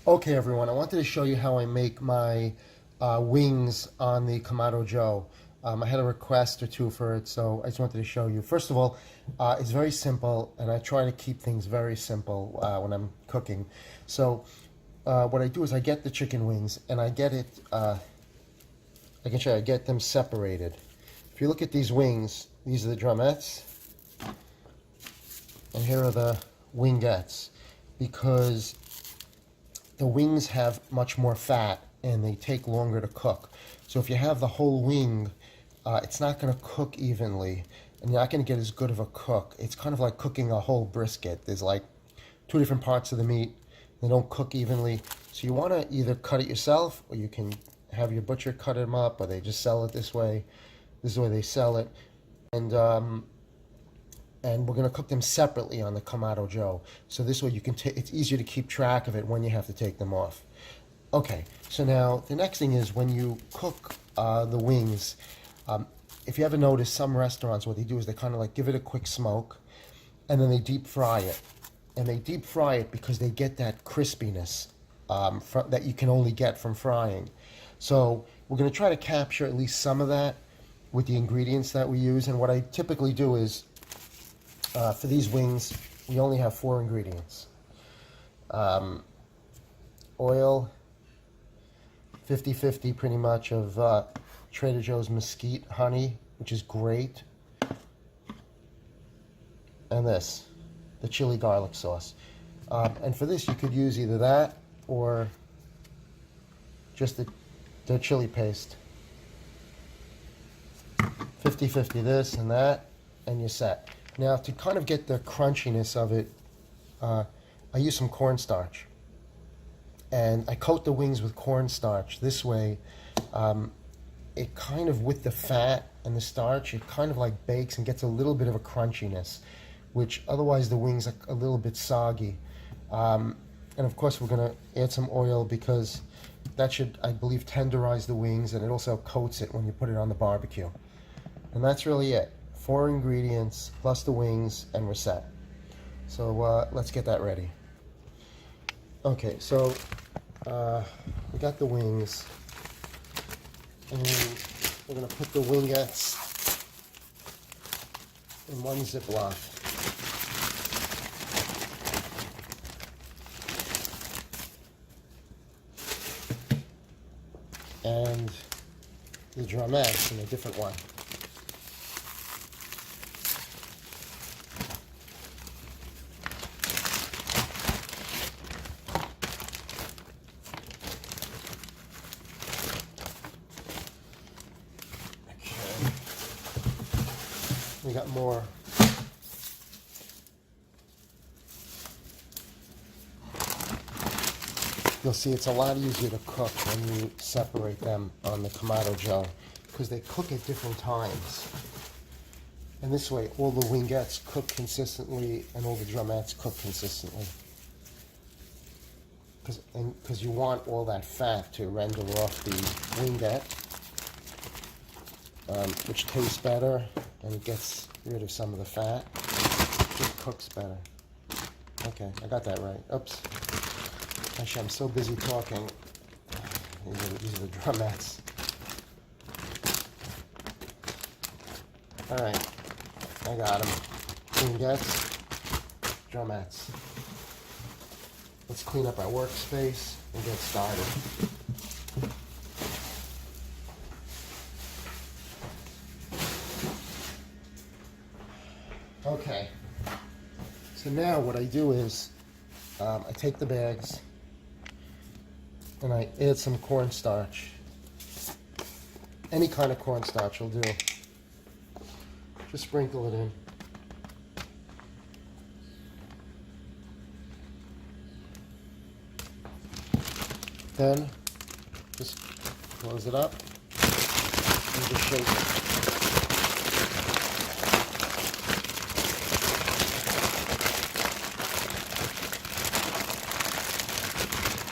Okay, everyone, I wanted to show you how I make my wings on the Kamado Joe. I had a request or two for it, so I just wanted to show you. First of all, it's very simple, and I try to keep things very simple when I'm cooking. So what I do is I get the chicken wings, and I get it, I can show you, I get them separated. If you look at these wings, these are the drumettes, and here are the wingettes, because the wings have much more fat and they take longer to cook. So if you have the whole wing, it's not going to cook evenly and you're not going to get as good of a cook. It's kind of like cooking a whole brisket. There's like two different parts of the meat. They don't cook evenly. So you want to either cut it yourself, or you can have your butcher cut them up, or they just sell it this way. This is the way they sell it. And we're going to cook them separately on the Kamado Joe. So this way you can it's easier to keep track of it when you have to take them off. Okay, so now the next thing is when you cook the wings, if you ever notice some restaurants, what they do is they kind of like give it a quick smoke and then they deep fry it. And they deep fry it because they get that crispiness that you can only get from frying. So we're going to try to capture at least some of that with the ingredients that we use. And what I typically do is, for these wings, we only have 4 ingredients. Oil, 50-50 pretty much of Trader Joe's mesquite honey, which is great. And this, the chili garlic sauce. And for this, you could use either that or just the chili paste. 50-50 this and that, and you're set. Now, to kind of get the crunchiness of it, I use some cornstarch. And I coat the wings with cornstarch. This way, it kind of, with the fat and the starch, it kind of like bakes and gets a little bit of a crunchiness, which otherwise the wings are a little bit soggy. And of course, we're going to add some oil because that should, I believe, tenderize the wings, and it also coats it when you put it on the barbecue. And that's really it. 4 ingredients plus the wings, and we're set. So let's get that ready. Okay, so we got the wings, and we're going to put the wingettes in one Ziploc. And the drumettes in a different one. We got more. You'll see it's a lot easier to cook when you separate them on the Kamado Joe because they cook at different times. And this way, all the wingettes cook consistently and all the drumettes cook consistently. Because you want all that fat to render off the wingette, which tastes better and it gets rid of some of the fat. It just cooks better. Okay, I got that right. Oops. Actually, I'm so busy talking. These are the drumettes. All right, I got them. Wingettes, drumettes. Let's clean up our workspace and get started. Okay, so now what I do is I take the bags and I add some cornstarch. Any kind of cornstarch will do. Just sprinkle it in. Then just close it up and just shake it.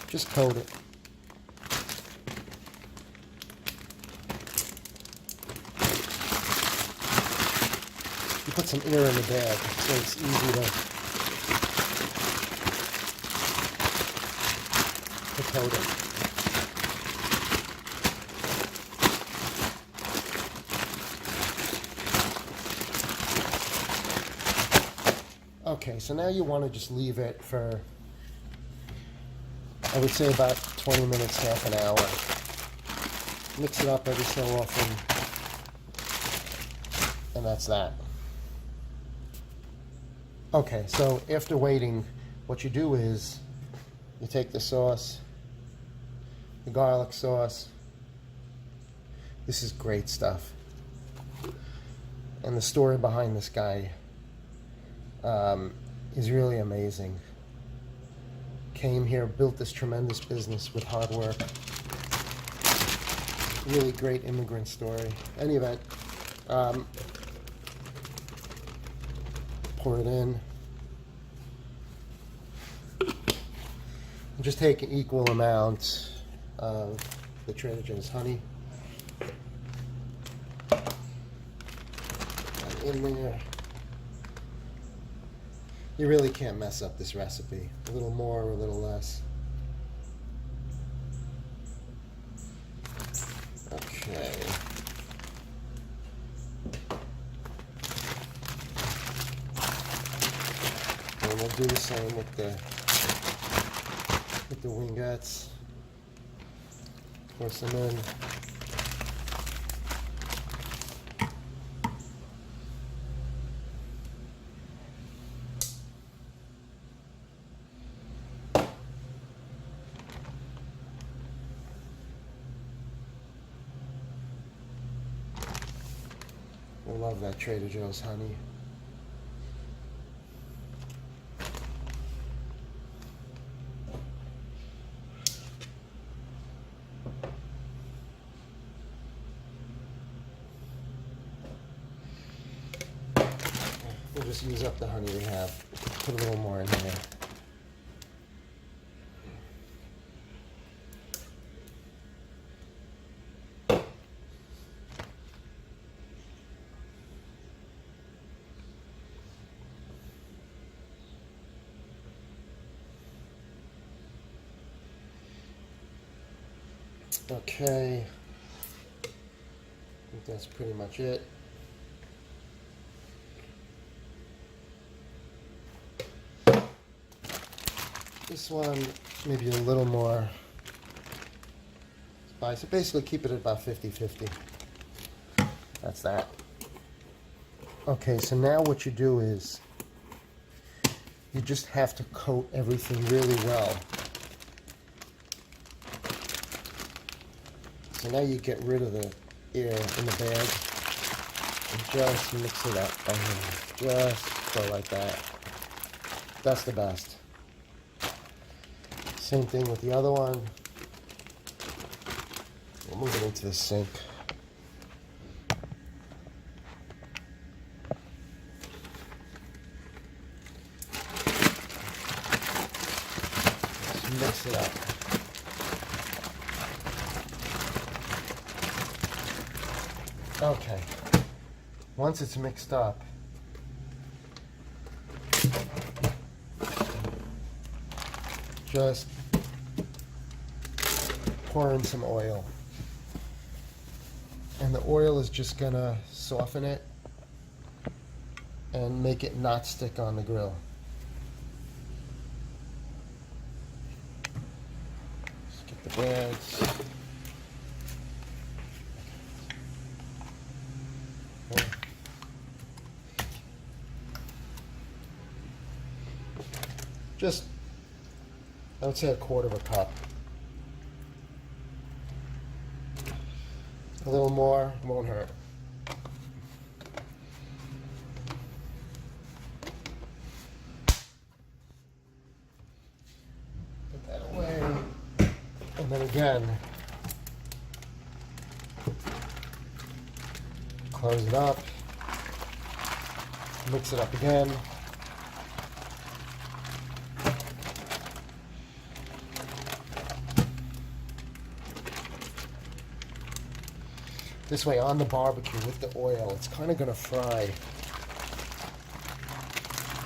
Just coat it. You put some air in the bag so it's easy to to coat it. Okay, so now you want to just leave it for, I would say, about 20 minutes, half an hour. Mix it up every so often, and that's that. Okay, so after waiting, what you do is you take the sauce, the garlic sauce. This is great stuff. And the story behind this guy is really amazing. Came here, built this tremendous business with hard work. Really great immigrant story. Any event, pour it in. Just take an equal amount of the Trader Joe's honey. Add in there. You really can't mess up this recipe. A little more or a little less. Okay. And we'll do the same with the wingettes. Pour some in. I love that Trader Joe's honey. We'll just use up the honey we have. Put a little more in here. Okay, I think that's pretty much it. This one, maybe a little more spicy. Basically keep it at about 50-50. That's that. Okay, so now what you do is you just have to coat everything really well. So now you get rid of the air in the bag and just mix it up by hand. Just go like that. That's the best. Same thing with the other one. We'll move it into the sink. Just mix it up. Okay, once it's mixed up, just pour in some oil. And the oil is just gonna soften it and make it not stick on the grill. Just get the breads. Just, I would say, a quarter of a cup. A little more won't hurt. Put that away. And then again, close it up. Mix it up again. This way on the barbecue with the oil, it's kind of going to fry.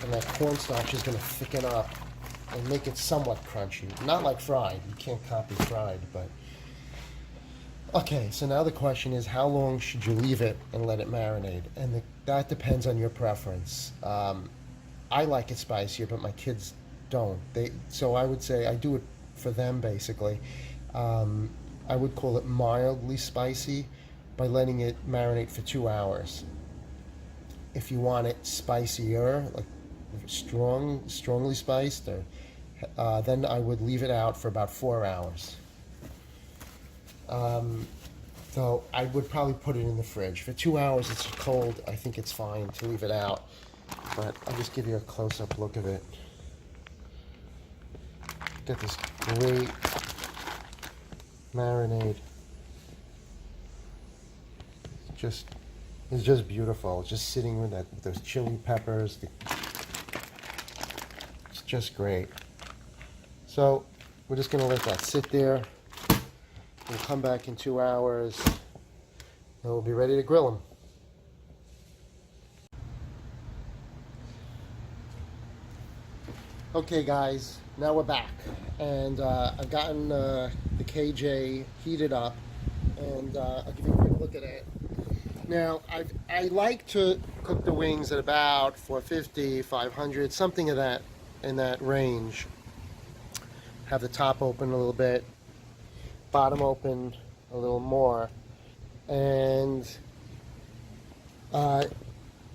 And that cornstarch is going to thicken up. and make it somewhat crunchy. Not like fried. You can't copy fried, but... Okay, so now the question is, how long should you leave it and let it marinate? And that depends on your preference. I like it spicier, but my kids don't. So I would say I do it for them, basically. I would call it mildly spicy by letting it marinate for 2 hours. If you want it spicier, like strongly spiced, or then I would leave it out for about 4 hours. So I would probably put it in the fridge. For 2 hours it's cold, I think it's fine to leave it out. But I'll just give you a close-up look of it. Got this great marinade. It's just beautiful. It's just sitting with those chili peppers. It's just great. So we're just gonna let that sit there. We'll come back in 2 hours and we'll be ready to grill them. Okay guys, now we're back, and I've gotten the KJ heated up, and I'll give you a quick look at it. Now I like to cook the wings at about 450, 500, something of that, in that range. Have the top open a little bit, bottom open a little more, and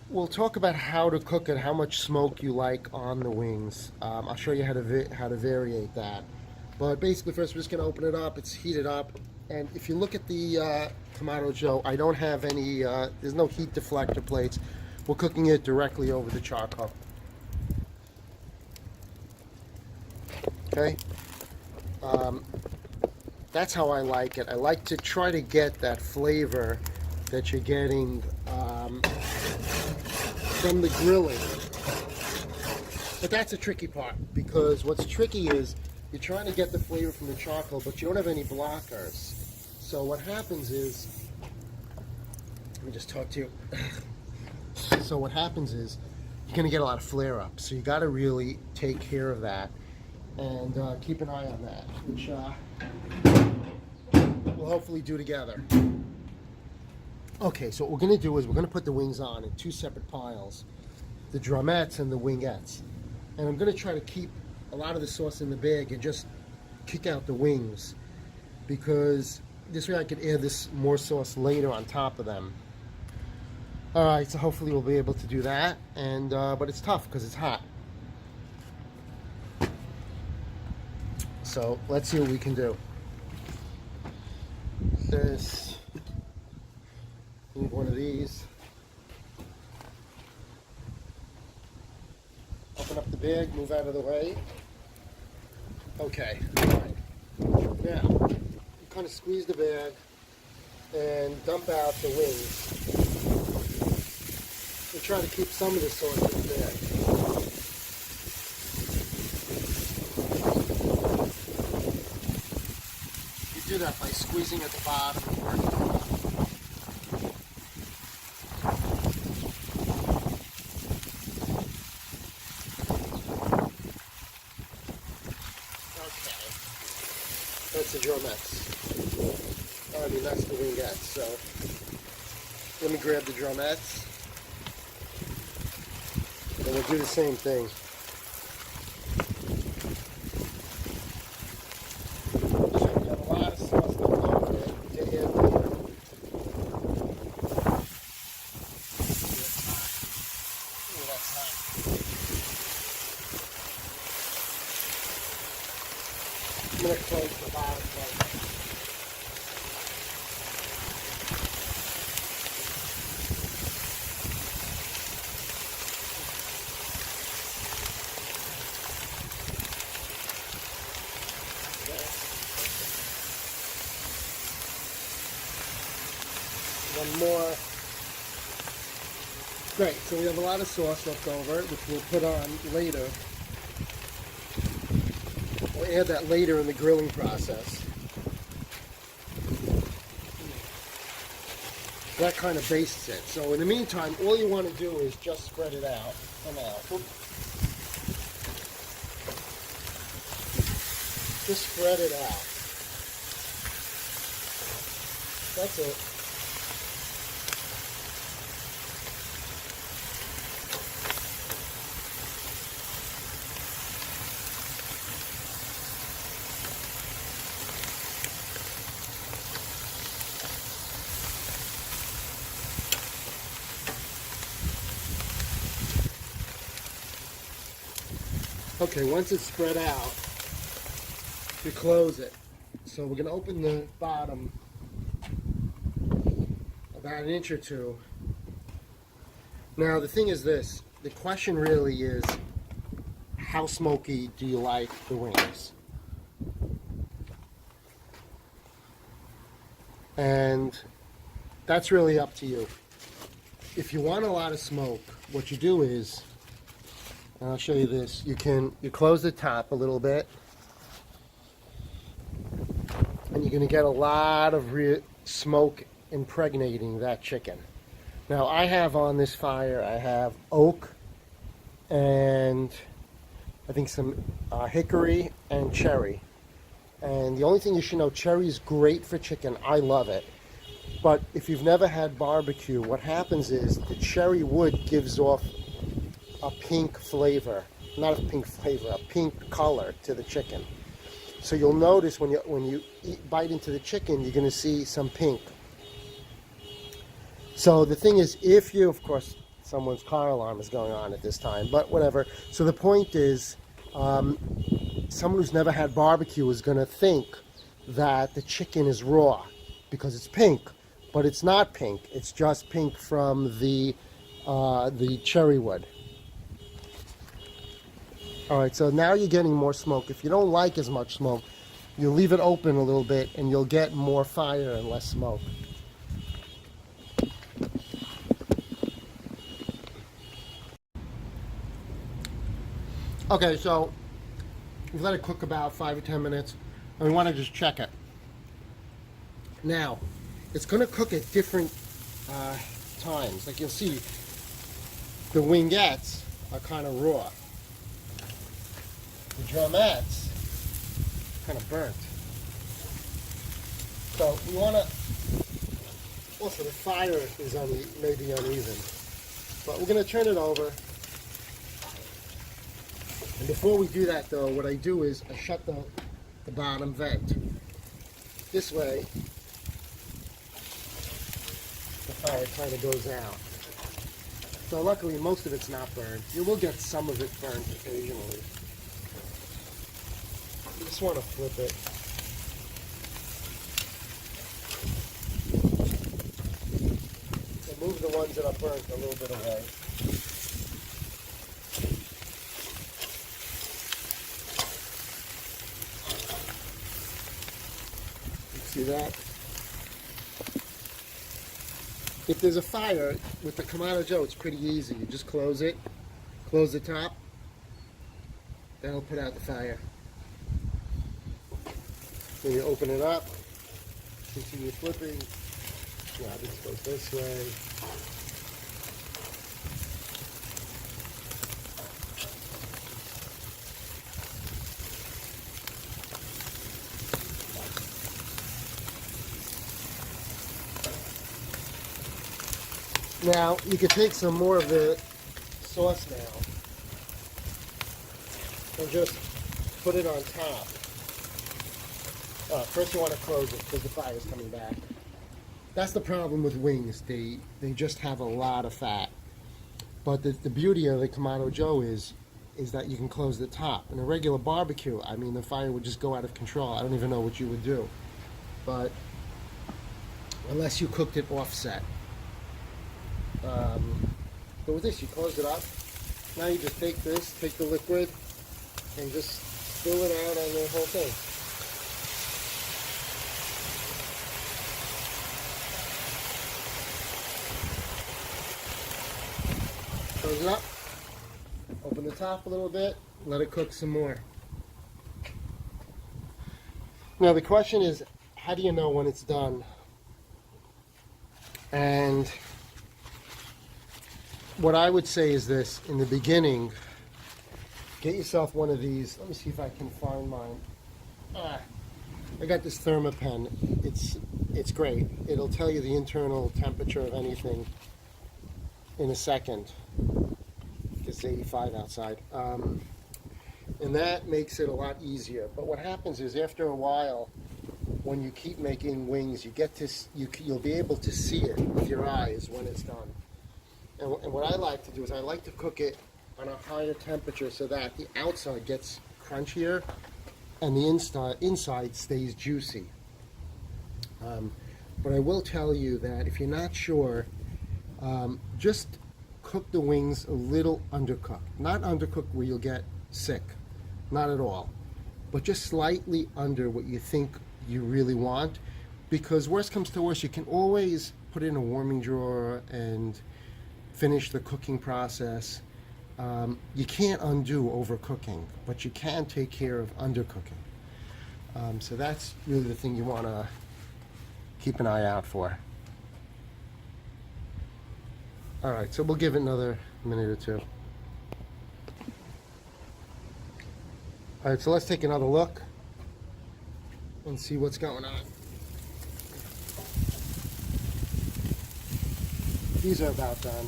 we'll talk about how to cook it, how much smoke you like on the wings. I'll show you how to variate that. But basically, first we're just going to open it up. It's heated up, and if you look at the Kamado Joe, I don't have any. There's no heat deflector plates. We're cooking it directly over the charcoal. Okay. That's how I like it. I like to try to get that flavor that you're getting from the grilling. But that's a tricky part, because what's tricky is you're trying to get the flavor from the charcoal, but you don't have any blockers. So what happens is, let me just talk to you. So what happens is you're going to get a lot of flare-ups. So you got to really take care of that and keep an eye on that, which we'll hopefully do together. Okay, so what we're going to do is we're going to put the wings on in 2 separate piles, the drumettes and the wingettes. And I'm going to try to keep a lot of the sauce in the bag and just kick out the wings, because this way I could add this more sauce later on top of them. Alright, so hopefully we'll be able to do that, and but it's tough because it's hot. So let's see what we can do. This, need one of these. Open up the bag, move out of the way. Okay, all right. Now, you kind of squeeze the bag and dump out the wings. And try to keep some of the sauce in the bag. You do that by squeezing at the bottom and working the bottom. That's the drumettes. I mean, that's the wingettes. So let me grab the drumettes, and we'll do the same thing. So you have a lot of sauce left over there to add later. Ooh, that's hot. I'm going to close the bottom plate. One more. Great, so we have a lot of sauce left over, which we'll put on later. We'll add that later in the grilling process. That kind of bastes it. So in the meantime, all you want to do is just spread it out for now. Just spread it out. That's it. Okay, once it's spread out, you close it. So we're going to open the bottom about an inch or two. Now the thing is this, the question really is, how smoky do you like the wings? And that's really up to you. If you want a lot of smoke, what you do is, and I'll show you this, you close the top a little bit, and you're going to get a lot of smoke impregnating that chicken. Now I have on this fire, I have oak and I think some hickory and cherry. And the only thing you should know, cherry is great for chicken. I love it. But if you've never had barbecue, what happens is the cherry wood gives off a pink flavor, not a pink flavor, a pink color to the chicken. So you'll notice when you bite into the chicken, you're going to see some pink. So the thing is, if you, of course, someone's car alarm is going on at this time, but whatever. So the point is, someone who's never had barbecue is going to think that the chicken is raw because it's pink, but it's not pink. It's just pink from the cherry wood. All right, so now you're getting more smoke. If you don't like as much smoke, you leave it open a little bit and you'll get more fire and less smoke. Okay, so we've let it cook about 5 or 10 minutes, and we want to just check it. Now, it's going to cook at different times. Like you'll see, the wingettes are kind of raw. The drumettes kind of burnt. So we want to, also the fire is maybe uneven, but we're going to turn it over. And before we do that though, what I do is I shut the bottom vent. This way, the fire kind of goes out. So luckily most of it's not burned. You will get some of it burnt occasionally. You just want to flip it. So move the ones that are burnt a little bit away. See that? If there's a fire with the Kamado Joe, it's pretty easy. You just close it, close the top, that'll put out the fire. Then you open it up, continue flipping. Yeah, this goes this way. Now, you can take some more of the sauce now and just put it on top. First you want to close it because the fire is coming back. That's the problem with wings. They just have a lot of fat. But the beauty of the Kamado Joe is that you can close the top. In a regular barbecue, I mean, the fire would just go out of control. I don't even know what you would do. But unless you cooked it offset. But with this, you close it up. Now you just take the liquid, and just spill it out on the whole thing. Close it up, open the top a little bit, let it cook some more. Now the question is, how do you know when it's done? And what I would say is this: in the beginning, get yourself one of these. Let me see if I can find mine. I got this thermopen. It's great. It'll tell you the internal temperature of anything in a second. It's 85 outside. And that makes it a lot easier. But what happens is after a while, when you keep making wings, you get to you'll be able to see it with your eyes when it's done. And what I like to do is I like to cook it on a higher temperature so that the outside gets crunchier and the inside stays juicy. But I will tell you that if you're not sure, just cook the wings a little undercooked. Not undercooked where you'll get sick, not at all, but just slightly under what you think you really want, because worst comes to worst, you can always put it in a warming drawer and finish the cooking process. You can't undo overcooking, but you can take care of undercooking. So that's really the thing you want to keep an eye out for. All right, so we'll give it another minute or two. All right, so let's take another look and see what's going on. These are about done.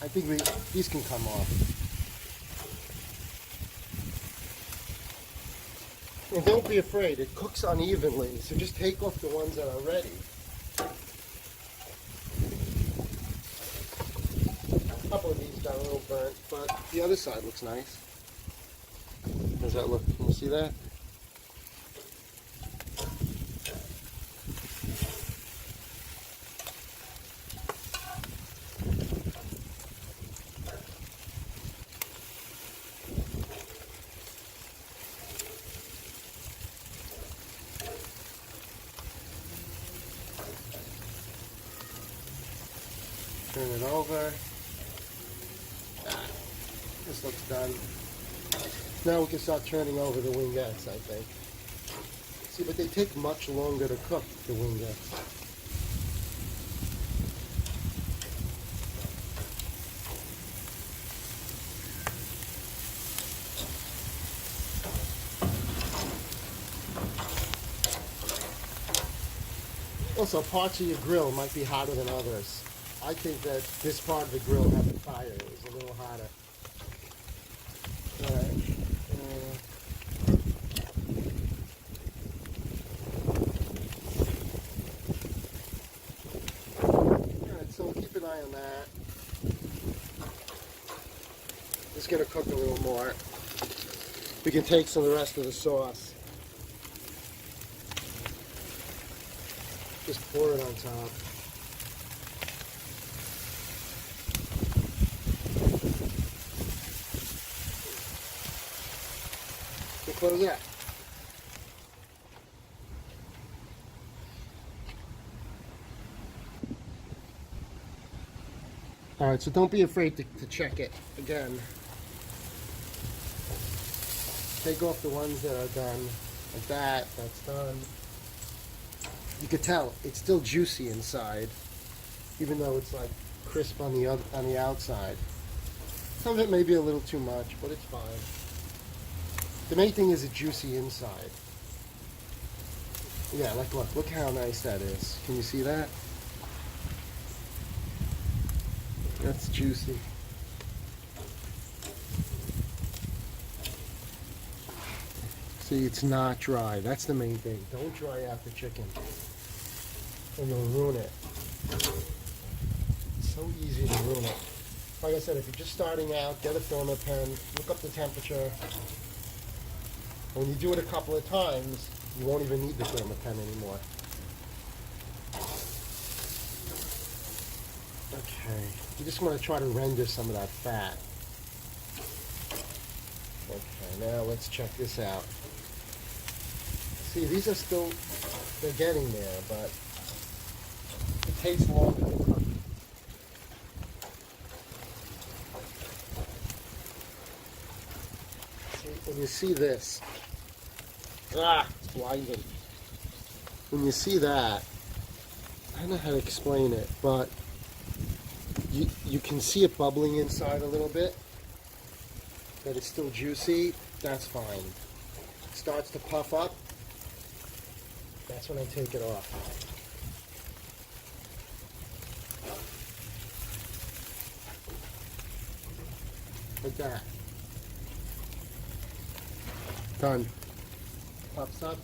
I think these can come off. And don't be afraid, it cooks unevenly, so just take off the ones that are ready. A couple of these got a little burnt, but the other side looks nice. Does that look? Can you see that? Turn it over. This looks done. Now we can start turning over the wingettes, I think. See, but they take much longer to cook, the wingettes. Also, parts of your grill might be hotter than others. I think that this part of the grill had the fire. It was a little hotter. All right. Alright, so we'll keep an eye on that. It's going to cook a little more. We can take some of the rest of the sauce. Just pour it on top. Close that. All right, so don't be afraid to check it again. Take off the ones that are done, like that. That's done. You could tell it's still juicy inside, even though it's like crisp on the outside. Some of it may be a little too much, but it's fine. The main thing is it's juicy inside. Yeah, like look how nice that is. Can you see that? That's juicy. See, it's not dry. That's the main thing. Don't dry out the chicken, and you'll ruin it. It's so easy to ruin it. Like I said, if you're just starting out, get a thermopen, look up the temperature. When you do it a couple of times, you won't even need the thermopen anymore. Okay, you just want to try to render some of that fat. Okay, now let's check this out. See, these are still, they're getting there, but it takes longer to cook. See, when you see this, it's blinding. When you see that, I don't know how to explain it, but you can see it bubbling inside a little bit, that it's still juicy. That's fine. It starts to puff up, That's when I take it off. Like that. Done. Pops up,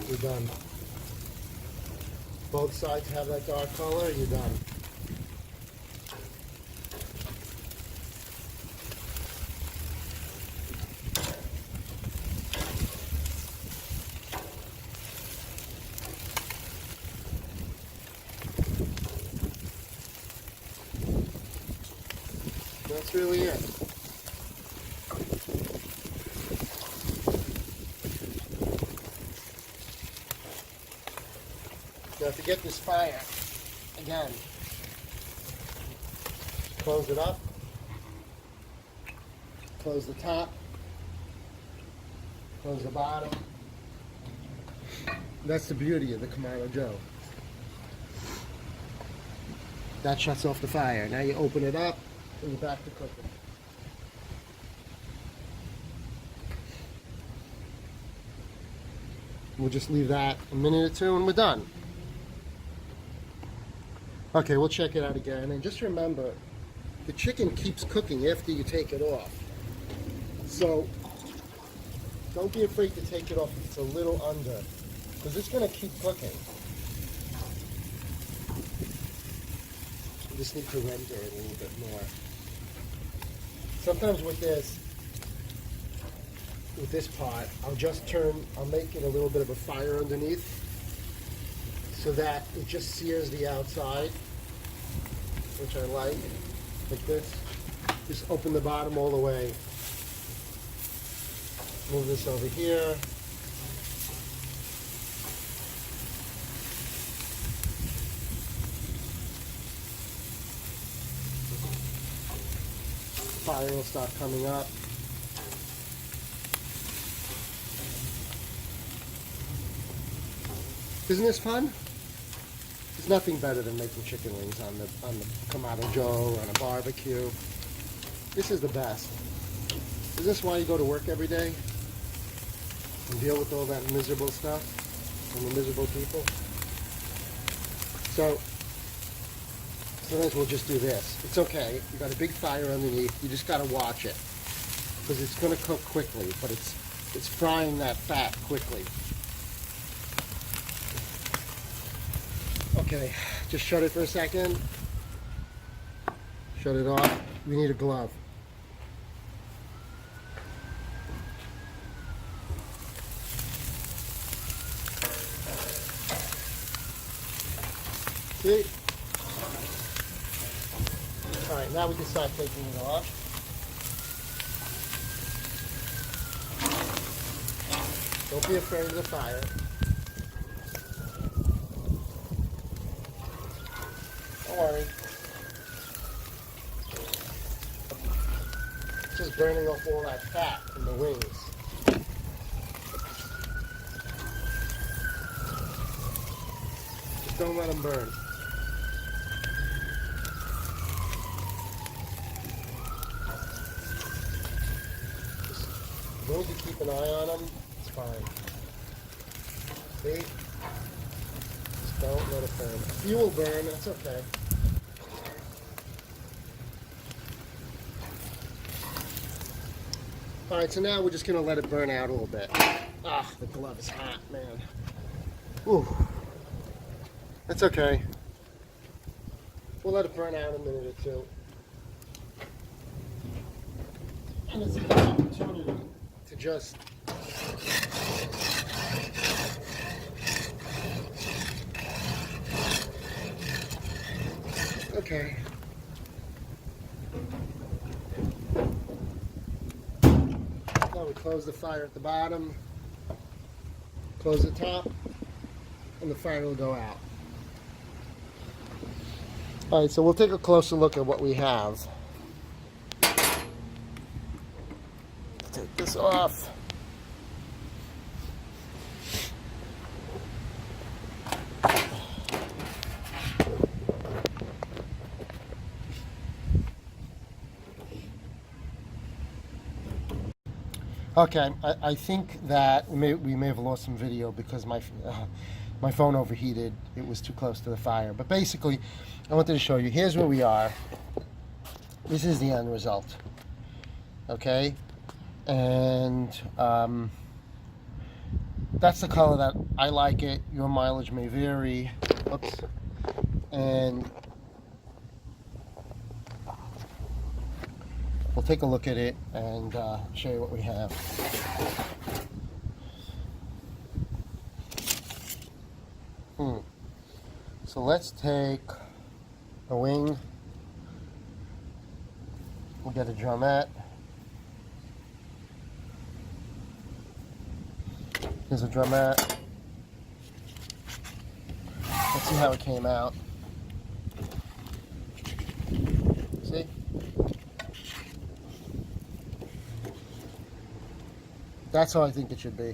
you're done. Both sides have that dark color, you're done. That's really it. Now to get this fire, again, close it up, close the top, close the bottom. That's the beauty of the Kamado Joe. That shuts off the fire. Now you open it up and you're back to cooking. We'll just leave that a minute or two and we're done. Okay, we'll check it out again. And just remember, the chicken keeps cooking after you take it off. So don't be afraid to take it off if it's a little under, because it's going to keep cooking. You just need to render it a little bit more. Sometimes with this pot, I'll make it a little bit of a fire underneath so that it just sears the outside, which I like this. Just open the bottom all the way. Move this over here. Fire will start coming up. Isn't this fun? There's nothing better than making chicken wings on the Kamado Joe or on a barbecue. This is the best. Is this why you go to work every day? And deal with all that miserable stuff and the miserable people? So sometimes we'll just do this. It's okay. You got a big fire underneath. You just got to watch it because it's going to cook quickly, but it's frying that fat quickly. Okay, just shut it for a second. Shut it off. We need a glove. See? Alright, now we can start taking it off. Don't be afraid of the fire. Don't worry. It's just burning off all that fat from the wings. Just don't let them burn. As long as you keep an eye on them, it's fine. See? Just don't let it burn. A few will burn, that's okay. Alright, so now we're just going to let it burn out a little bit. Ah, the glove is hot, man. Ooh. That's okay. We'll let it burn out a minute or two. And it's a good opportunity to just okay. Now we close the fire at the bottom, close the top, and the fire will go out. All right, so we'll take a closer look at what we have. Take this off. Okay, I think that we may have lost some video because my phone overheated. It was too close to the fire. But basically, I wanted to show you. Here's where we are. This is the end result. Okay, and that's the color that I like it. Your mileage may vary. Oops. And we'll take a look at it and show you what we have. So let's take a wing. We'll get a drumette. Here's a drumette. Let's see how it came out. See? That's how I think it should be.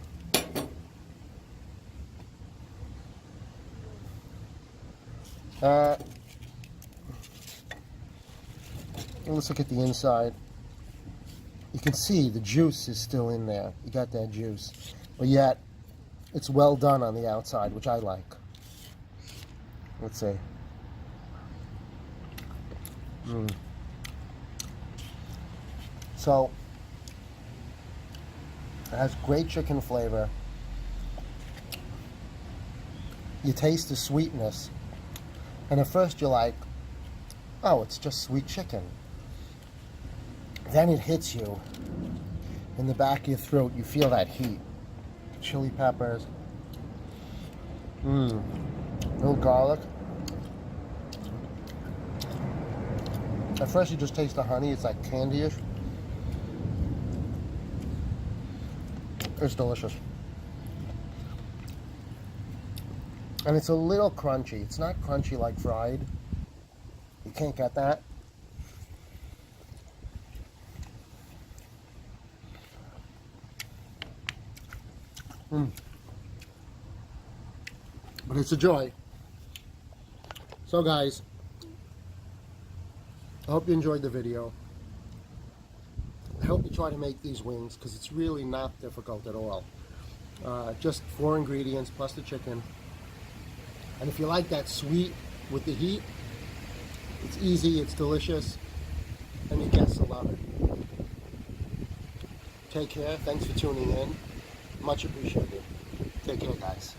Let's look at the inside. You can see the juice is still in there. You got that juice. But yet, it's well done on the outside, which I like. Let's see. So, it has great chicken flavor. You taste the sweetness. And at first you're like, oh, it's just sweet chicken. Then it hits you in the back of your throat. You feel that heat. Chili peppers. Little garlic. At first you just taste the honey. It's like candy-ish. It's delicious. And it's a little crunchy. It's not crunchy like fried. You can't get that. But it's a joy. So guys, I hope you enjoyed the video. I hope you try to make these wings because it's really not difficult at all. Just 4 ingredients plus the chicken. And if you like that sweet with the heat, it's easy, it's delicious, and your guests will love it. Take care. Thanks for tuning in. Much appreciated. Take care, guys.